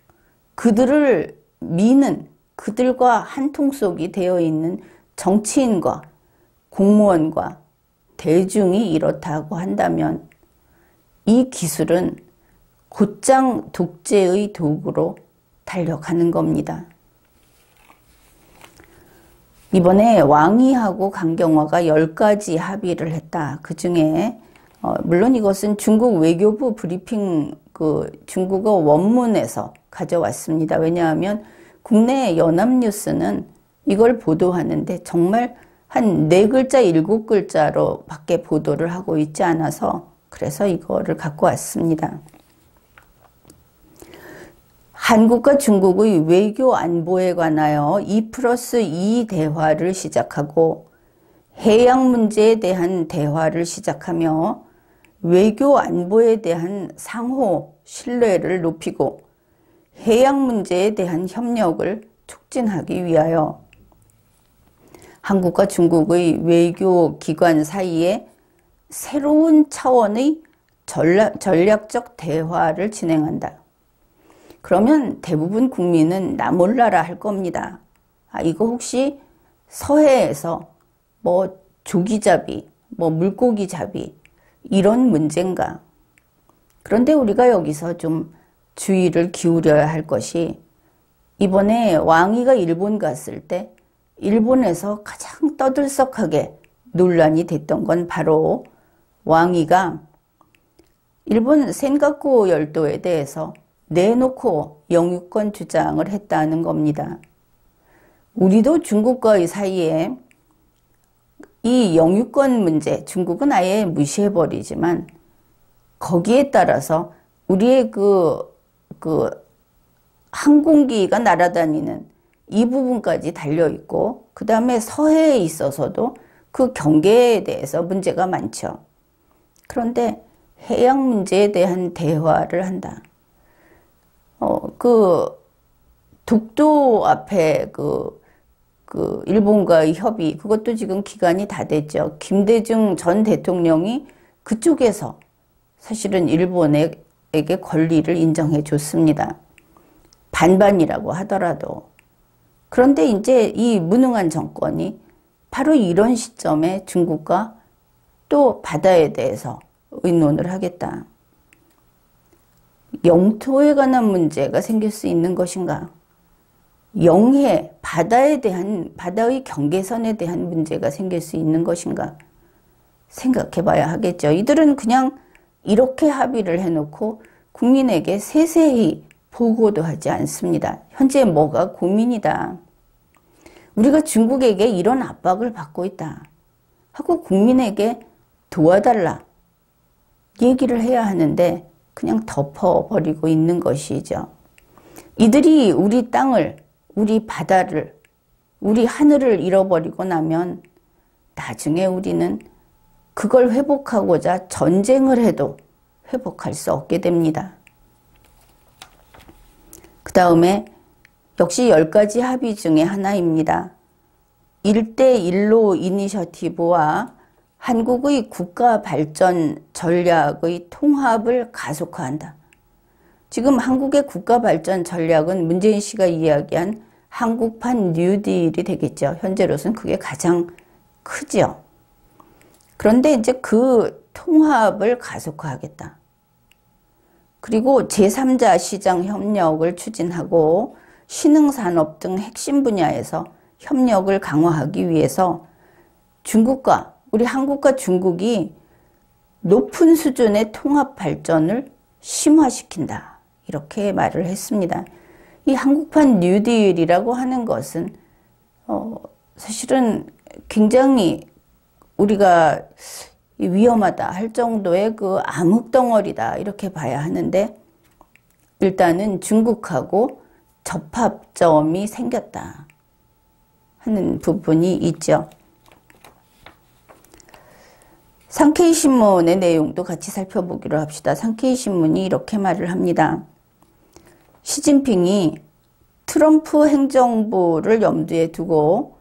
그들을 미는 그들과 한 통속이 되어 있는 정치인과 공무원과 대중이 이렇다고 한다면 이 기술은 곧장 독재의 도구로 달려가는 겁니다. 이번에 왕이하고 강경화가 10가지 합의를 했다. 그 중에 물론 이것은 중국 외교부 브리핑 중국어 원문에서 가져왔습니다. 왜냐하면 국내 연합뉴스는 이걸 보도하는데 정말 한 4글자, 7글자로 밖에 보도를 하고 있지 않아서 그래서 이거를 갖고 왔습니다. 한국과 중국의 외교 안보에 관하여 2+2 대화를 시작하고 해양 문제에 대한 대화를 시작하며 외교 안보에 대한 상호 신뢰를 높이고 해양 문제에 대한 협력을 촉진하기 위하여 한국과 중국의 외교 기관 사이에 새로운 차원의 전략적 대화를 진행한다. 그러면 대부분 국민은 나 몰라라 할 겁니다. 아, 이거 혹시 서해에서 뭐 조기잡이, 뭐 물고기잡이 이런 문제인가? 그런데 우리가 여기서 좀 주의를 기울여야 할 것이 이번에 왕이가 일본 갔을 때 일본에서 가장 떠들썩하게 논란이 됐던 건 바로 왕이가 일본 센가쿠 열도에 대해서 내놓고 영유권 주장을 했다는 겁니다. 우리도 중국과의 사이에 이 영유권 문제, 중국은 아예 무시해버리지만 거기에 따라서 우리의 그 항공기가 날아다니는 이 부분까지 달려있고 그 다음에 서해에 있어서도 그 경계에 대해서 문제가 많죠. 그런데 해양 문제에 대한 대화를 한다. 독도 앞에 일본과의 협의, 그것도 지금 기간이 다 됐죠. 김대중 전 대통령이 그쪽에서 사실은 일본에게 권리를 인정해 줬습니다. 반반이라고 하더라도. 그런데 이제 이 무능한 정권이 바로 이런 시점에 중국과 또 바다에 대해서 의논을 하겠다. 영토에 관한 문제가 생길 수 있는 것인가? 영해, 바다에 대한, 바다의 경계선에 대한 문제가 생길 수 있는 것인가? 생각해 봐야 하겠죠. 이들은 그냥 이렇게 합의를 해놓고 국민에게 세세히 보고도 하지 않습니다. 현재 뭐가 고민이다. 우리가 중국에게 이런 압박을 받고 있다. 하고 국민에게 도와달라. 얘기를 해야 하는데 그냥 덮어버리고 있는 것이죠. 이들이 우리 땅을, 우리 바다를, 우리 하늘을 잃어버리고 나면 나중에 우리는 그걸 회복하고자 전쟁을 해도 회복할 수 없게 됩니다. 그 다음에 역시 10가지 합의 중에 하나입니다. 1대1로 이니셔티브와 한국의 국가 발전 전략의 통합을 가속화한다. 지금 한국의 국가 발전 전략은 문재인 씨가 이야기한 한국판 뉴딜이 되겠죠. 현재로서는 그게 가장 크죠. 그런데 이제 그 통합을 가속화하겠다. 그리고 제3자 시장 협력을 추진하고 신흥산업 등 핵심 분야에서 협력을 강화하기 위해서 중국과 우리 한국과 중국이 높은 수준의 통합 발전을 심화시킨다. 이렇게 말을 했습니다. 이 한국판 뉴딜이라고 하는 것은 사실은 굉장히 우리가 위험하다 할 정도의 그 암흑덩어리다 이렇게 봐야 하는데, 일단은 중국하고 접합점이 생겼다 하는 부분이 있죠. 상케이 신문의 내용도 같이 살펴보기로 합시다. 상케이 신문이 이렇게 말을 합니다. 시진핑이 트럼프 행정부를 염두에 두고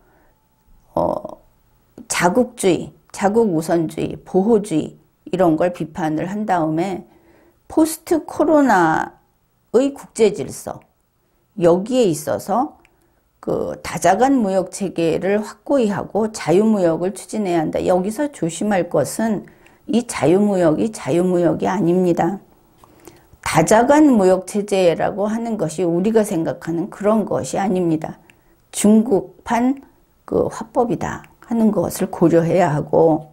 자국주의, 자국우선주의, 보호주의 이런 걸 비판을 한 다음에 포스트 코로나의 국제질서, 여기에 있어서 그 다자간 무역 체계를 확고히 하고 자유무역을 추진해야 한다. 여기서 조심할 것은 이 자유무역이 아닙니다. 다자간 무역 체제라고 하는 것이 우리가 생각하는 그런 것이 아닙니다. 중국판 그 화법이다 하는 것을 고려해야 하고,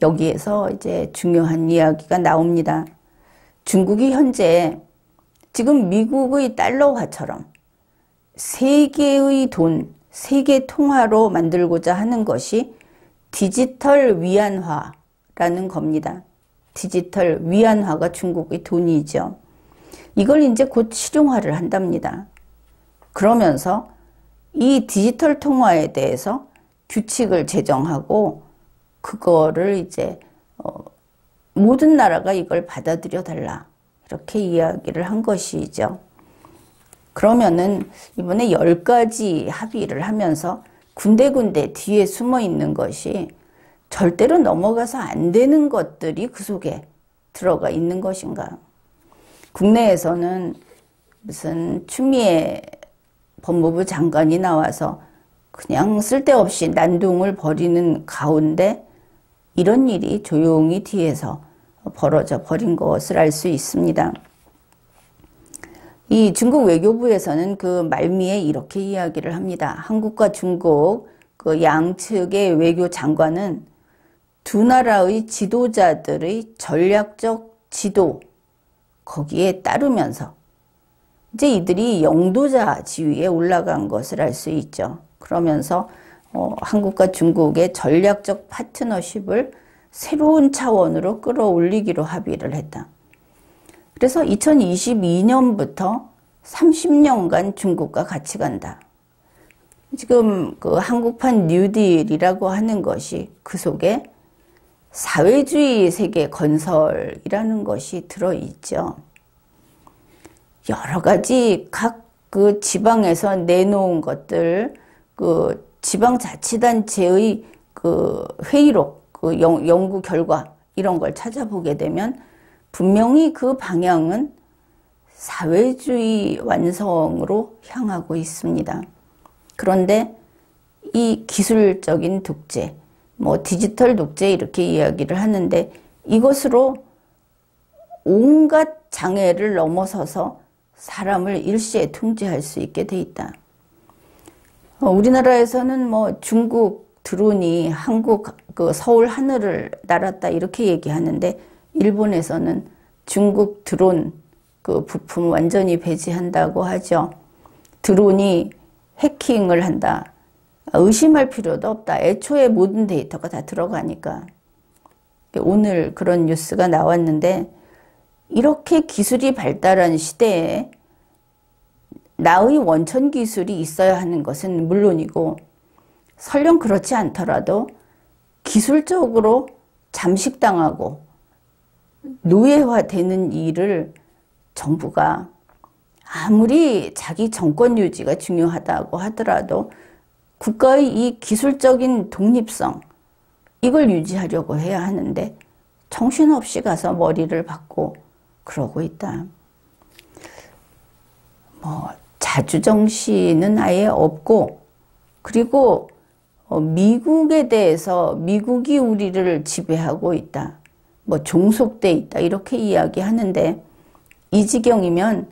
여기에서 이제 중요한 이야기가 나옵니다. 중국이 현재 지금 미국의 달러화처럼 세계의 돈, 세계 통화로 만들고자 하는 것이 디지털 위안화라는 겁니다. 디지털 위안화가 중국의 돈이죠. 이걸 이제 곧 실용화를 한답니다. 그러면서 이 디지털 통화에 대해서 규칙을 제정하고 그거를 이제 모든 나라가 이걸 받아들여 달라 이렇게 이야기를 한 것이죠. 그러면은 이번에 10가지 합의를 하면서 군데군데 뒤에 숨어 있는 것이 절대로 넘어가서 안 되는 것들이 그 속에 들어가 있는 것인가. 국내에서는 무슨 추미애 법무부 장관이 나와서 그냥 쓸데없이 난동을 벌이는 가운데 이런 일이 조용히 뒤에서 벌어져 버린 것을 알 수 있습니다. 이 중국 외교부에서는 그 말미에 이렇게 이야기를 합니다. 한국과 중국 그 양측의 외교 장관은 두 나라의 지도자들의 전략적 지도, 거기에 따르면서 이제 이들이 영도자 지위에 올라간 것을 알 수 있죠. 그러면서 한국과 중국의 전략적 파트너십을 새로운 차원으로 끌어올리기로 합의를 했다. 그래서 2022년부터 30년간 중국과 같이 간다. 지금 그 한국판 뉴딜이라고 하는 것이 그 속에 사회주의 세계 건설이라는 것이 들어있죠. 여러 가지 각 그 지방에서 내놓은 것들, 그 지방자치단체의 그 회의록, 그 연구 결과 이런 걸 찾아보게 되면 분명히 그 방향은 사회주의 완성으로 향하고 있습니다. 그런데 이 기술적인 독재, 뭐 디지털 독재 이렇게 이야기를 하는데 이것으로 온갖 장애를 넘어서서 사람을 일시에 통제할 수 있게 돼 있다. 우리나라에서는 뭐 중국 드론이 한국 그 서울 하늘을 날았다 이렇게 얘기하는데 일본에서는 중국 드론 그 부품 완전히 배제한다고 하죠. 드론이 해킹을 한다. 의심할 필요도 없다. 애초에 모든 데이터가 다 들어가니까. 오늘 그런 뉴스가 나왔는데 이렇게 기술이 발달한 시대에 나의 원천 기술이 있어야 하는 것은 물론이고 설령 그렇지 않더라도 기술적으로 잠식당하고 노예화되는 일을 정부가 아무리 자기 정권 유지가 중요하다고 하더라도 국가의 이 기술적인 독립성 이걸 유지하려고 해야 하는데 정신없이 가서 머리를 박고 그러고 있다. 뭐 자주정신은 아예 없고 그리고 미국에 대해서 미국이 우리를 지배하고 있다. 뭐 종속돼 있다. 이렇게 이야기하는데 이 지경이면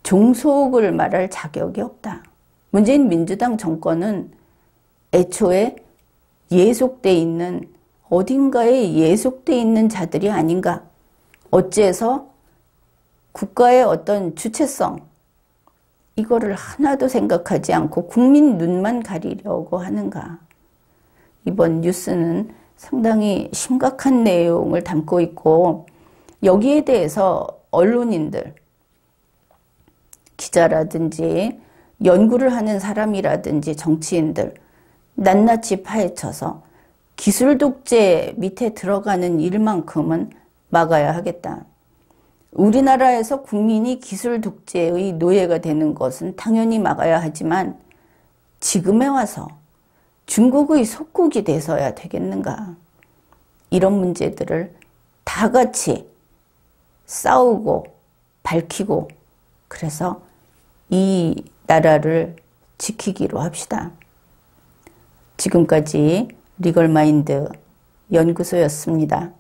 종속을 말할 자격이 없다. 문재인 민주당 정권은 애초에 예속돼 있는 어딘가에 예속돼 있는 자들이 아닌가. 어째서 국가의 어떤 주체성 이거를 하나도 생각하지 않고 국민 눈만 가리려고 하는가. 이번 뉴스는 상당히 심각한 내용을 담고 있고, 여기에 대해서 언론인들, 기자라든지 연구를 하는 사람이라든지 정치인들 낱낱이 파헤쳐서 기술 독재 밑에 들어가는 일만큼은 막아야 하겠다. 우리나라에서 국민이 기술 독재의 노예가 되는 것은 당연히 막아야 하지만 지금에 와서 중국의 속국이 돼서야 되겠는가. 이런 문제들을 다 같이 싸우고 밝히고 그래서 이 나라를 지키기로 합시다. 지금까지 리걸마인드 연구소였습니다.